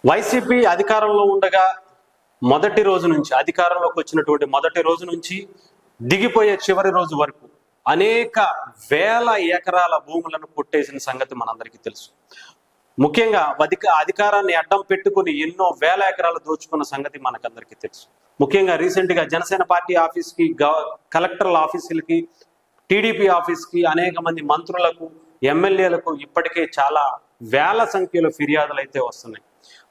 YCP అధికారంలో ఉండగా మొదటి రోజు నుంచి అధికారంలోకి వచ్చినటువంటి మొదటి రోజు నుంచి దిగిపోయే చివరి రోజు వరకు అనేక వేల ఎకరాల భూములను కొట్టేసిన సంగతి మనందరికీ తెలుసు. ముఖ్యంగా అధికారాన్ని అడ్డం పెట్టుకుని ఎన్నో వేల ఎకరాలు దోచుకున్న సంగతి మనకందరికీ తెలుసు. ముఖ్యంగా రీసెంట్ గా జనసేన పార్టీ ఆఫీస్కి, కలెక్టర్ల ఆఫీసులకి, టీడీపీ ఆఫీస్కి, అనేక మంది మంత్రులకు, ఎమ్మెల్యేలకు ఇప్పటికే చాలా వేల సంఖ్యలో ఫిర్యాదులు అయితే వస్తున్నాయి.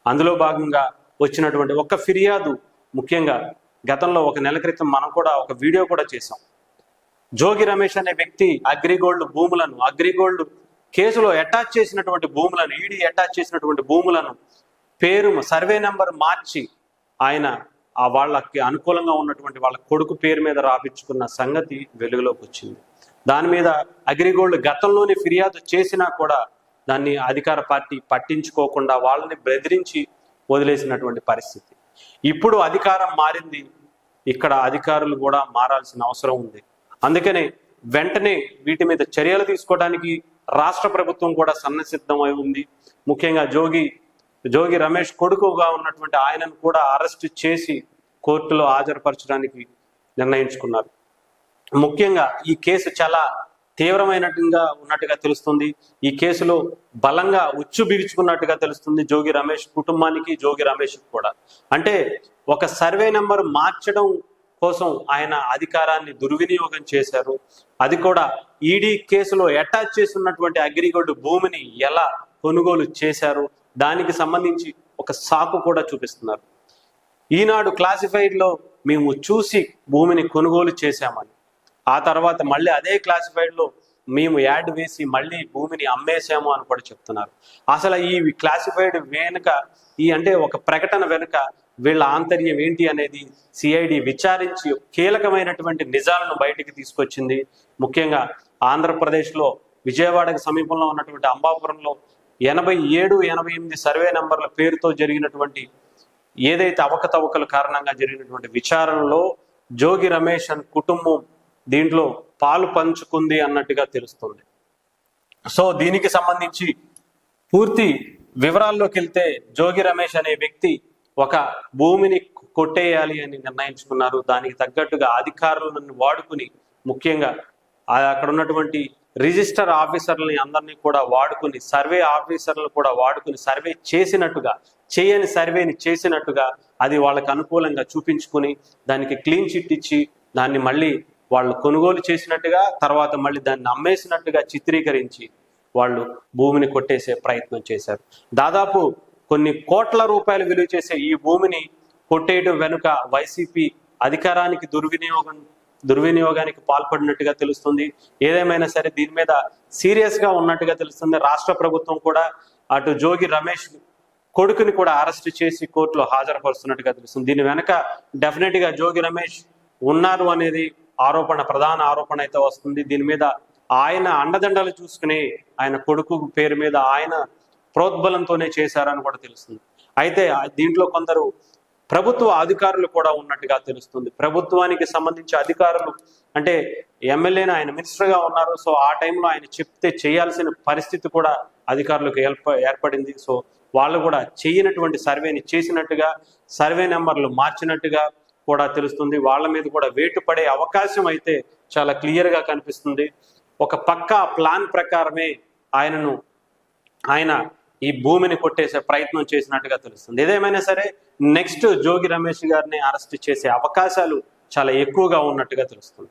అందులో భాగంగా వచ్చినటువంటి ఒక ఫిర్యాదు, ముఖ్యంగా గతంలో ఒక నెల క్రితం మనం కూడా ఒక వీడియో కూడా చేసాం. జోగి రమేష్ అనే వ్యక్తి అగ్రిగోల్డ్ కేసులో అటాచ్ చేసినటువంటి భూములను, ఈడీ అటాచ్ చేసినటువంటి భూములను పేరు సర్వే నెంబర్ మార్చి ఆయన వాళ్ళకి అనుకూలంగా ఉన్నటువంటి వాళ్ళ కొడుకు పేరు మీద రాపించుకున్న సంగతి వెలుగులోకి వచ్చింది. దాని మీద అగ్రిగోల్డ్ గతంలోనే ఫిర్యాదు చేసినా కూడా దాన్ని అధికార పార్టీ పట్టించుకోకుండా వాళ్ళని బెదిరించి వదిలేసినటువంటి పరిస్థితి. ఇప్పుడు అధికారం మారింది, ఇక్కడ అధికారులు కూడా మారాల్సిన అవసరం ఉంది. అందుకనే వెంటనే వీటి మీద చర్యలు తీసుకోవడానికి రాష్ట్ర ప్రభుత్వం కూడా సన్నసిద్ధమై ఉంది. ముఖ్యంగా జోగి రమేష్ కొడుకుగా ఉన్నటువంటి ఆయనను కూడా అరెస్ట్ చేసి కోర్టులో హాజరుపరచడానికి నిర్ణయించుకున్నారు. ముఖ్యంగా ఈ కేసు చాలా తీవ్రమైనట్టుగా ఉన్నట్టుగా తెలుస్తుంది. ఈ కేసులో బలంగా ఉచ్చు బిగుచుకున్నట్టుగా తెలుస్తుంది జోగి రమేష్ కుటుంబానికి, జోగి రమేష్ కూడా. అంటే ఒక సర్వే నెంబర్ మార్చడం కోసం ఆయన అధికారాన్ని దుర్వినియోగం చేశారు. అది కూడా ఈడీ కేసులో అటాచ్ చేసి ఉన్నటువంటి అగ్రిగోల్డ్ భూమిని ఎలా కొనుగోలు చేశారు, దానికి సంబంధించి ఒక సాకు కూడా చూపిస్తున్నారు. ఈనాడు క్లాసిఫైడ్లో మేము చూసి భూమిని కొనుగోలు చేశామని, ఆ తర్వాత మళ్ళీ అదే క్లాసిఫైడ్లో మేము యాడ్ వేసి మళ్ళీ భూమిని అమ్మేశాము అని కూడా చెప్తున్నారు. అసలు ఈ క్లాసిఫైడ్ వెనుక, అంటే ఒక ప్రకటన వెనుక వీళ్ళ ఆంతర్యం ఏంటి అనేది సిఐడి విచారించి కీలకమైనటువంటి నిజాలను బయటికి తీసుకొచ్చింది. ముఖ్యంగా ఆంధ్రప్రదేశ్లో విజయవాడకు సమీపంలో ఉన్నటువంటి అంబాపురంలో 87, 88 సర్వే నెంబర్ల పేరుతో జరిగినటువంటి ఏదైతే అవకతవకల కారణంగా జరిగినటువంటి విచారణలో జోగి రమేష్ అని కుటుంబం దీంట్లో పాలు పంచుకుంది అన్నట్టుగా తెలుస్తుంది. సో దీనికి సంబంధించి పూర్తి వివరాల్లోకి వెళ్తే జోగి రమేష్ అనే వ్యక్తి ఒక భూమిని కొట్టేయాలి అని నిర్ణయించుకున్నారు. దానికి తగ్గట్టుగా అధికారులను వాడుకుని, ముఖ్యంగా అక్కడ ఉన్నటువంటి రిజిస్టర్ ఆఫీసర్లని అందరినీ కూడా వాడుకుని, సర్వే ఆఫీసర్లను కూడా వాడుకుని సర్వే చేసినట్టుగా, చేయని సర్వేని చేసినట్టుగా అది వాళ్ళకి అనుకూలంగా చూపించుకుని దానికి క్లీన్ చిట్ ఇచ్చి దాన్ని మళ్ళీ వాళ్ళు కొనుగోలు చేసినట్టుగా, తర్వాత మళ్ళీ దాన్ని అమ్మేసినట్టుగా చిత్రీకరించి వాళ్ళు భూమిని కొట్టేసే ప్రయత్నం చేశారు. దాదాపు కొన్ని కోట్ల రూపాయలు విలువ చేసే ఈ భూమిని కొట్టేయడం వెనుక వైసీపీ అధికారానికి దుర్వినియోగానికి పాల్పడినట్టుగా తెలుస్తుంది. ఏదేమైనా సరే దీని మీద సీరియస్ గా ఉన్నట్టుగా తెలుస్తుంది. రాష్ట్ర ప్రభుత్వం కూడా అటు జోగి రమేష్ కొడుకుని కూడా అరెస్ట్ చేసి కోర్టులో హాజరుపరుస్తున్నట్టుగా తెలుస్తుంది. దీని వెనక డెఫినెట్ గా జోగి రమేష్ ఉన్నారు అనేది ప్రధాన ఆరోపణ అయితే వస్తుంది. దీని మీద ఆయన అండదండలు చూసుకుని ఆయన కొడుకు పేరు మీద ఆయన ప్రోద్బలంతోనే చేశారని కూడా తెలుస్తుంది. అయితే దీంట్లో కొందరు ప్రభుత్వ అధికారులు కూడా ఉన్నట్టుగా తెలుస్తుంది. ప్రభుత్వానికి సంబంధించి అధికారులు, అంటే ఎమ్మెల్యేని ఆయన మినిస్టర్గా ఉన్నారు. సో ఆ టైంలో ఆయన చెప్తే చేయాల్సిన పరిస్థితి కూడా అధికారులకు ఏర్పడింది. సో వాళ్ళు కూడా చేయనటువంటి సర్వేని చేసినట్టుగా, సర్వే నెంబర్లు మార్చినట్టుగా కూడా తెలుస్తుంది. వాళ్ళ మీద కూడా వేటు పడే అవకాశం అయితే చాలా క్లియర్గా కనిపిస్తుంది. ఒక పక్కా ప్లాన్ ప్రకారమే ఆయన ఈ భూమిని కొట్టేసే ప్రయత్నం చేసినట్టుగా తెలుస్తుంది. ఏదేమైనా సరే నెక్స్ట్ జోగి రమేష్ గారిని అరెస్ట్ చేసే అవకాశాలు చాలా ఎక్కువగా ఉన్నట్టుగా తెలుస్తుంది.